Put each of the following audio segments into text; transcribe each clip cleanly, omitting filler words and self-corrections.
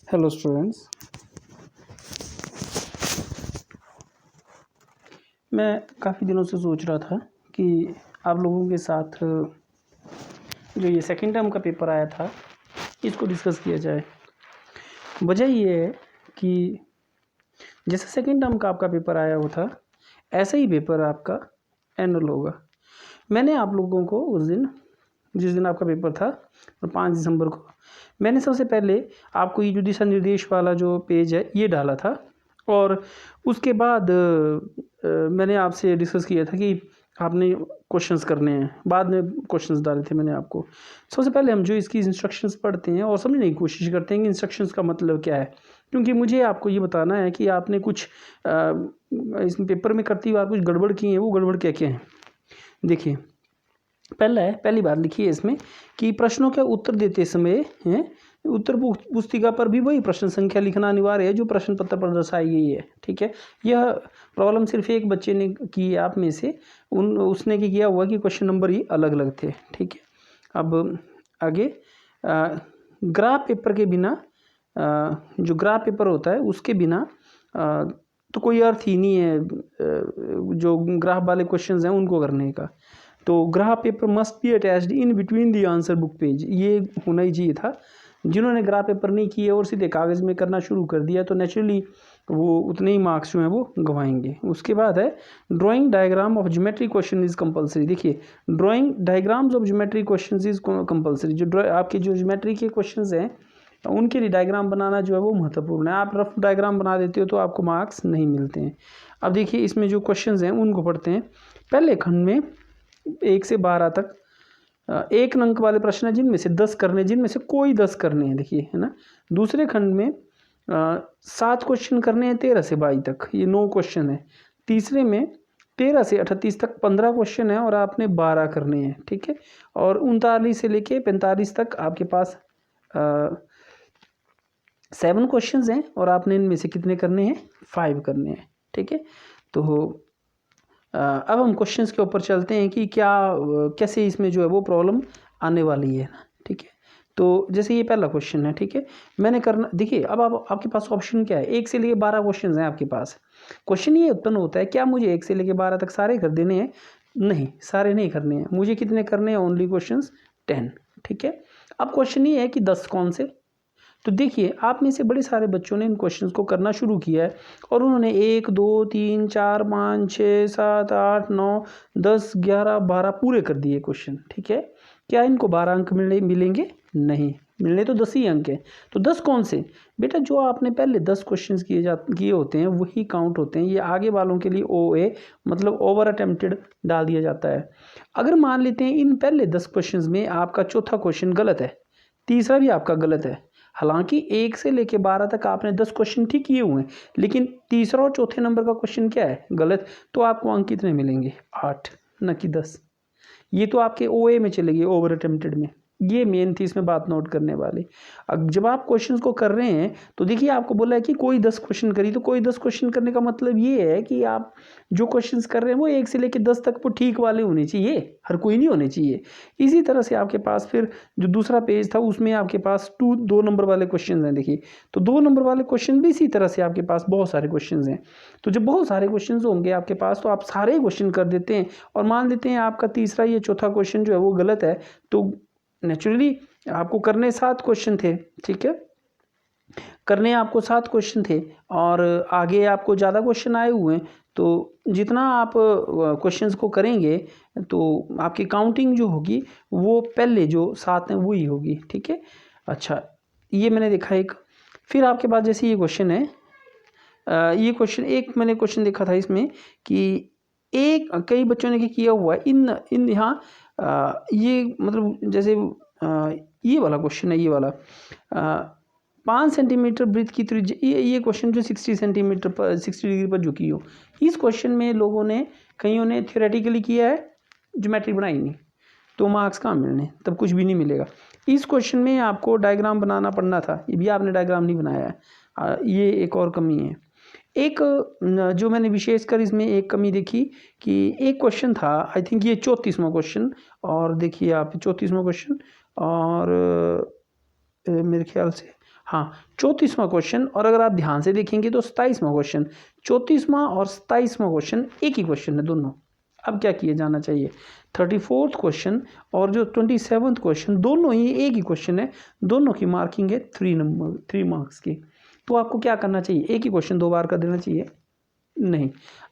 Hello students. मैं काफ़ी दिनों से सोच रहा था कि आप लोगों के साथ जो ये सेकेंड टर्म का पेपर आया था इसको डिस्कस किया जाए। वजह ये है कि जैसे सेकेंड टर्म का आपका पेपर आया हुआ था ऐसा ही पेपर आपका एनुअल होगा। मैंने आप लोगों को उस दिन जिस दिन आपका पेपर था 5 दिसंबर को मैंने सबसे पहले आपको ये जो दिशा निर्देश वाला जो पेज है ये डाला था और उसके बाद मैंने आपसे डिस्कस किया था कि आपने क्वेश्चंस करने हैं। बाद में क्वेश्चंस डाले थे मैंने आपको। सबसे पहले हम जो इसकी इंस्ट्रक्शंस पढ़ते हैं और समझने की कोशिश करते हैं कि इंस्ट्रक्शंस का मतलब क्या है, क्योंकि मुझे आपको ये बताना है कि आपने कुछ इस पेपर में करती बार कुछ गड़बड़ की है। वो गड़बड़ क्या क्या है देखिए। पहली बात लिखी है इसमें कि प्रश्नों के उत्तर देते समय उत्तर पुस्तिका पर भी वही प्रश्न संख्या लिखना अनिवार्य है जो प्रश्न पत्र पर दर्शाई गई है। ठीक है, यह प्रॉब्लम सिर्फ एक बच्चे ने की है आप में से, उसने क्या किया हुआ कि क्वेश्चन नंबर ही अलग अलग थे। ठीक है, अब आगे ग्राफ पेपर के बिना जो ग्राफ पेपर होता है उसके बिना तो कोई अर्थ ही नहीं है जो ग्राफ वाले क्वेश्चंस हैं उनको करने का। तो graph paper must be attached in between the answer book page, ये होना ही चाहिए था। जिन्होंने ग्राफ पेपर नहीं किए और सीधे कागज़ में करना शुरू कर दिया तो नेचुरली वो उतने ही मार्क्स जो हैं वो गंवाएंगे। उसके बाद है drawing diagram of geometry question is compulsory. देखिए, drawing diagrams of geometry question is compulsory. जो आपके जो ज्योमेट्री के क्वेश्चन हैं उनके लिए डायग्राम बनाना जो है वो महत्वपूर्ण है। आप रफ डायग्राम बना देते हो तो आपको मार्क्स नहीं मिलते हैं। अब देखिए इसमें जो क्वेश्चन हैं उनको पढ़ते हैं। पहले खंड में 1 से 12 तक 1 अंक वाले प्रश्न हैं जिनमें से 10 करने, जिनमें से कोई 10 करने हैं, देखिए है ना। दूसरे खंड में 7 क्वेश्चन करने हैं 13 से 22 तक, ये 9 क्वेश्चन है। तीसरे में 13 से 38 तक 15 क्वेश्चन है और आपने 12 करने हैं। ठीक है, और 39 से लेके 45 तक आपके पास 7 क्वेश्चन हैं और आपने इनमें से कितने करने हैं, 5 करने हैं। ठीक है, तो अब हम क्वेश्चंस के ऊपर चलते हैं कि क्या कैसे इसमें जो है वो प्रॉब्लम आने वाली है ना। ठीक है, तो जैसे ये पहला क्वेश्चन है। ठीक है, मैंने करना, देखिए अब आपके पास ऑप्शन क्या है, 1 से लेके 12 क्वेश्चन हैं आपके पास। क्वेश्चन ये उत्पन्न होता है क्या मुझे 1 से लेके 12 तक सारे कर देने हैं? नहीं, सारे नहीं करने हैं। मुझे कितने करने हैं? Only question 10। ठीक है, अब क्वेश्चन ये है कि 10 कौन से। तो देखिए आप में से बड़े सारे बच्चों ने इन क्वेश्चंस को करना शुरू किया है और उन्होंने 1 2 3 4 5 6 7 8 9 10 11 12 पूरे कर दिए क्वेश्चन। ठीक है, क्या इनको 12 अंक मिलेंगे? नहीं, मिलने तो 10 ही अंक हैं। तो 10 कौन से? बेटा जो आपने पहले 10 क्वेश्चंस किए होते हैं वही काउंट होते हैं। ये आगे वालों के लिए OA मतलब ओवर अटेम्प्टेड डाल दिया जाता है। अगर मान लेते हैं इन पहले 10 क्वेश्चंस में आपका चौथा क्वेश्चन गलत है, तीसरा भी आपका गलत है, हालांकि 1 से लेके 12 तक आपने 10 क्वेश्चन ठीक किए हुए हैं, लेकिन तीसरा और चौथे नंबर का क्वेश्चन क्या है, गलत, तो आपको अंक कितने मिलेंगे? 8, न कि 10। ये तो आपके OA में चलेगी, ओवर अटेम्प्टेड में। ये मेन थी इसमें बात नोट करने वाली। अब जब आप क्वेश्चंस को कर रहे हैं तो देखिए आपको बोला है कि कोई 10 क्वेश्चन करी, तो कोई 10 क्वेश्चन करने का मतलब ये है कि आप जो क्वेश्चंस कर रहे हैं वो 1 से लेकर 10 तक वो ठीक वाले होने चाहिए, हर कोई नहीं होने चाहिए। इसी तरह से आपके पास फिर जो दूसरा पेज था उसमें आपके पास 2 नंबर वाले क्वेश्चन हैं। देखिए, तो 2 नंबर वाले क्वेश्चन भी इसी तरह से आपके पास बहुत सारे क्वेश्चन हैं। तो जब बहुत सारे क्वेश्चन होंगे आपके पास तो आप सारे क्वेश्चन कर देते हैं और मान लेते हैं आपका तीसरा या चौथा क्वेश्चन जो है वो गलत है, तो नेचुरली आपको करने 7 क्वेश्चन थे। ठीक है, करने आपको 7 क्वेश्चन थे और आगे आपको ज़्यादा क्वेश्चन आए हुए हैं, तो जितना आप क्वेश्चंस को करेंगे तो आपकी काउंटिंग जो होगी वो पहले जो 7 हैं वही होगी। ठीक है, अच्छा ये मैंने देखा एक। फिर आपके पास जैसे ये क्वेश्चन है, ये क्वेश्चन एक मैंने क्वेश्चन देखा था इसमें कि एक कई बच्चों ने क्या किया हुआ है इन यहाँ ये मतलब जैसे ये वाला क्वेश्चन है, ये वाला 5 सेंटीमीटर वृत्त की त्रिज्या, ये क्वेश्चन जो 60 सेंटीमीटर पर 60 डिग्री पर झुकी हो, इस क्वेश्चन में लोगों ने कईयों ने थियोरेटिकली किया है, ज्योमेट्री बनाई नहीं, तो मार्क्स कहाँ मिलने, तब कुछ भी नहीं मिलेगा। इस क्वेश्चन में आपको डायग्राम बनाना पड़ना था, ये भी आपने डायग्राम नहीं बनाया है, ये एक और कमी है। एक जो मैंने विशेषकर इसमें एक कमी देखी कि एक क्वेश्चन था, आई थिंक ये 34वां क्वेश्चन, और देखिए आप 34वां क्वेश्चन और मेरे ख्याल से हाँ 34वां क्वेश्चन, और अगर आप ध्यान से देखेंगे तो 27वां क्वेश्चन, 34वां और 27वां क्वेश्चन एक ही क्वेश्चन है दोनों। अब क्या किया जाना चाहिए, 34th क्वेश्चन और जो 27th क्वेश्चन दोनों ही एक ही क्वेश्चन है, दोनों की मार्किंग है 3 मार्क्स की। तो आपको क्या करना चाहिए, एक ही क्वेश्चन 2 बार कर देना चाहिए? नहीं,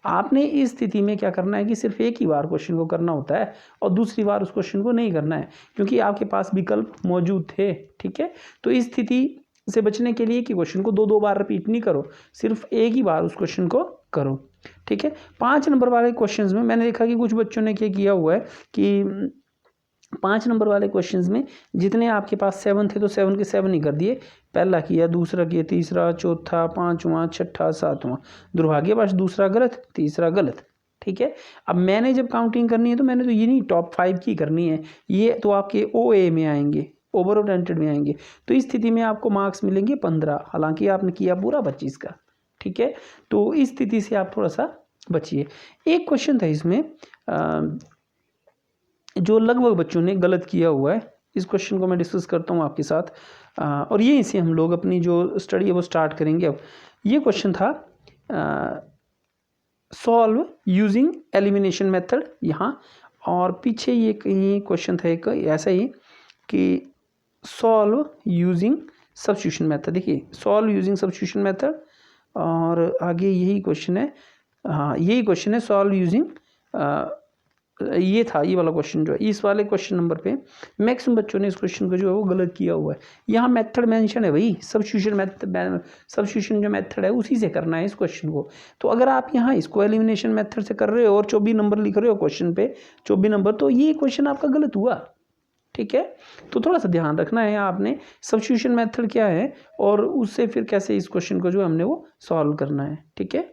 आपने इस स्थिति में क्या करना है कि सिर्फ एक ही बार क्वेश्चन को करना होता है और दूसरी बार उस क्वेश्चन को नहीं करना है, क्योंकि आपके पास विकल्प मौजूद थे। ठीक है, तो इस स्थिति से बचने के लिए कि क्वेश्चन को 2 बार रिपीट नहीं करो, सिर्फ एक ही बार उस क्वेश्चन को करो। ठीक है, 5 नंबर वाले क्वेश्चंस में मैंने देखा कि कुछ बच्चों ने क्या किया हुआ है कि 5 नंबर वाले क्वेश्चंस में जितने आपके पास 7 थे तो 7 के 7 ही कर दिए, पहला किया, दूसरा किया, तीसरा, चौथा, पांचवा, छठा, सातवां, दुर्भाग्यवश दूसरा गलत, तीसरा गलत। ठीक है, अब मैंने जब काउंटिंग करनी है तो मैंने तो ये नहीं टॉप 5 की करनी है, ये तो आपके OA में आएंगे, ओवर ओरिएंटेड में आएंगे। तो इस स्थिति में आपको मार्क्स मिलेंगे 15, हालांकि आपने किया पूरा 25 का। ठीक है, तो इस स्थिति से आप थोड़ा सा बचिए। एक क्वेश्चन था इसमें जो लगभग बच्चों ने गलत किया हुआ है, इस क्वेश्चन को मैं डिस्कस करता हूँ आपके साथ, और यहीं से हम लोग अपनी जो स्टडी है वो स्टार्ट करेंगे। अब ये क्वेश्चन था सॉल्व यूजिंग एलिमिनेशन मेथड यहाँ, और पीछे ये कहीं क्वेश्चन था एक ऐसा ही कि सॉल्व यूजिंग सब्स्टिट्यूशन मेथड। देखिए सॉल्व यूजिंग सब्स्टिट्यूशन मेथड, और आगे यही क्वेश्चन है, हाँ यही क्वेश्चन है सॉल्व यूजिंग, ये था ये वाला क्वेश्चन जो है, इस वाले क्वेश्चन नंबर पे मैक्सिमम बच्चों ने इस क्वेश्चन को जो है वो गलत किया हुआ है। यहाँ मेथड मेंशन है भाई, सब्स्टिट्यूशन जो मेथड है उसी से करना है इस क्वेश्चन को। तो अगर आप यहाँ इसको एलिमिनेशन मेथड से कर रहे हो और 24 नंबर लिख रहे हो क्वेश्चन पे 24 नंबर, तो ये क्वेश्चन आपका गलत हुआ। ठीक है, तो थोड़ा सा ध्यान रखना है आपने सब्स्टिट्यूशन मेथड क्या है और उससे फिर कैसे इस क्वेश्चन को जो हमने वो सॉल्व करना है। ठीक है।